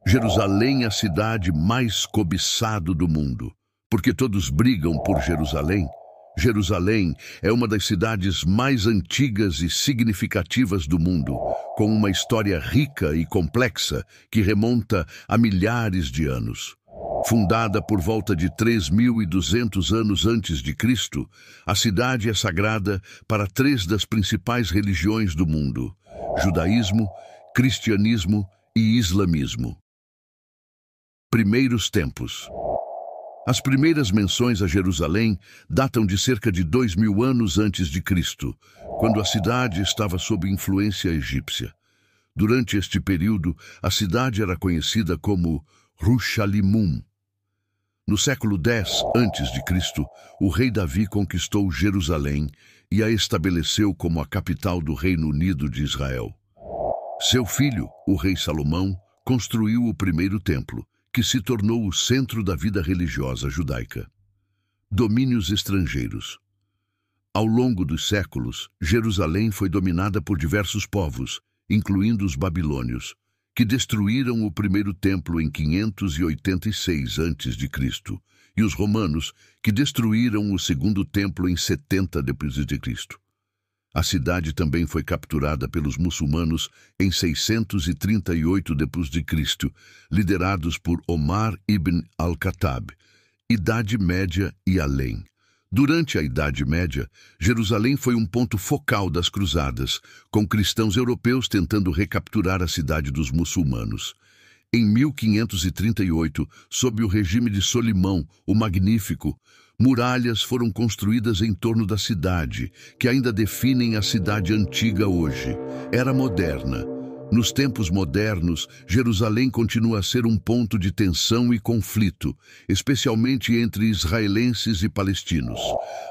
Jerusalém é a cidade mais cobiçada do mundo, porque todos brigam por Jerusalém. Jerusalém é uma das cidades mais antigas e significativas do mundo, com uma história rica e complexa que remonta a milhares de anos. Fundada por volta de 3.200 anos antes de Cristo, a cidade é sagrada para três das principais religiões do mundo: judaísmo, cristianismo e islamismo. Primeiros tempos. As primeiras menções a Jerusalém datam de cerca de 2.000 anos antes de Cristo, quando a cidade estava sob influência egípcia. Durante este período, a cidade era conhecida como Rushalimum. No século X a.C., o rei Davi conquistou Jerusalém e a estabeleceu como a capital do Reino Unido de Israel. Seu filho, o rei Salomão, construiu o primeiro templo, que se tornou o centro da vida religiosa judaica. Domínios estrangeiros. Ao longo dos séculos, Jerusalém foi dominada por diversos povos, incluindo os babilônios, que destruíram o primeiro templo em 586 a.C., e os romanos, que destruíram o segundo templo em 70 d.C. A cidade também foi capturada pelos muçulmanos em 638 d.C., liderados por Omar ibn al-Khattab. Idade Média e além. Durante a Idade Média, Jerusalém foi um ponto focal das cruzadas, com cristãos europeus tentando recapturar a cidade dos muçulmanos. Em 1538, sob o regime de Solimão, o Magnífico, muralhas foram construídas em torno da cidade, que ainda definem a cidade antiga hoje. Era moderna. Nos tempos modernos, Jerusalém continua a ser um ponto de tensão e conflito, especialmente entre israelenses e palestinos,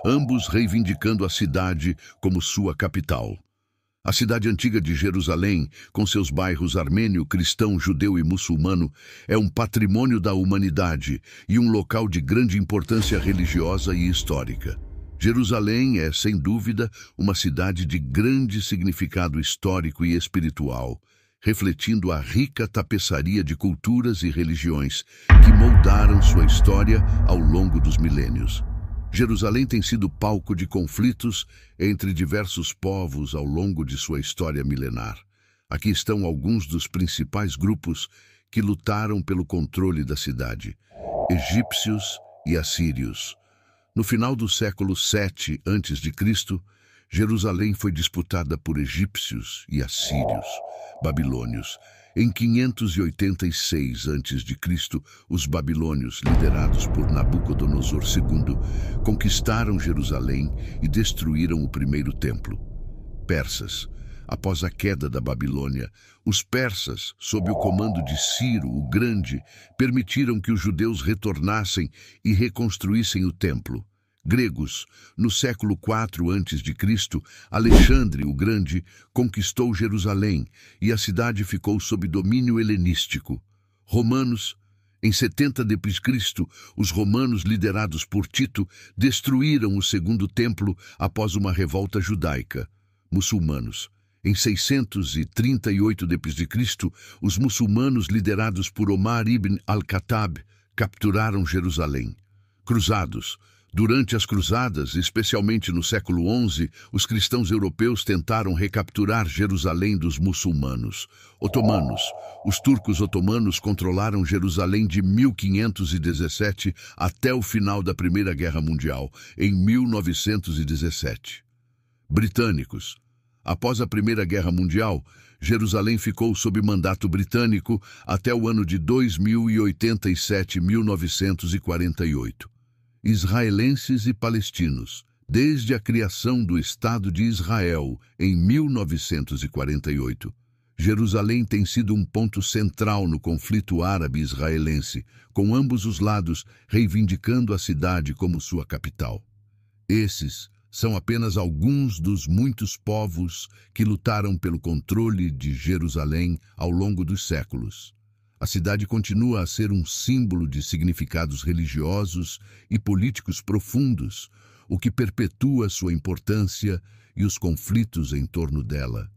ambos reivindicando a cidade como sua capital. A cidade antiga de Jerusalém, com seus bairros armênio, cristão, judeu e muçulmano, é um patrimônio da humanidade e um local de grande importância religiosa e histórica. Jerusalém é, sem dúvida, uma cidade de grande significado histórico e espiritual, refletindo a rica tapeçaria de culturas e religiões que moldaram sua história ao longo dos milênios. Jerusalém tem sido palco de conflitos entre diversos povos ao longo de sua história milenar. Aqui estão alguns dos principais grupos que lutaram pelo controle da cidade: egípcios e assírios. No final do século VII a.C., Jerusalém foi disputada por egípcios e assírios, babilônios. Em 586 a.C., os babilônios, liderados por Nabucodonosor II, conquistaram Jerusalém e destruíram o primeiro templo. Persas. Após a queda da Babilônia, os persas, sob o comando de Ciro o Grande, permitiram que os judeus retornassem e reconstruíssem o templo. Gregos. No século IV a.C., Alexandre o Grande conquistou Jerusalém e a cidade ficou sob domínio helenístico. Romanos. Em 70 d.C., os romanos, liderados por Tito, destruíram o segundo templo após uma revolta judaica. Muçulmanos. Em 638 d.C., os muçulmanos, liderados por Omar ibn al-Khattab, capturaram Jerusalém. Cruzados. Durante as cruzadas, especialmente no século XI, os cristãos europeus tentaram recapturar Jerusalém dos muçulmanos. Otomanos. Os turcos otomanos controlaram Jerusalém de 1517 até o final da Primeira Guerra Mundial, em 1917. Britânicos. Após a Primeira Guerra Mundial, Jerusalém ficou sob mandato britânico até o ano de 2087, 1948. Israelenses e palestinos. Desde a criação do Estado de Israel, em 1948, Jerusalém tem sido um ponto central no conflito árabe-israelense, com ambos os lados reivindicando a cidade como sua capital. Esses são apenas alguns dos muitos povos que lutaram pelo controle de Jerusalém ao longo dos séculos. A cidade continua a ser um símbolo de significados religiosos e políticos profundos, o que perpetua sua importância e os conflitos em torno dela.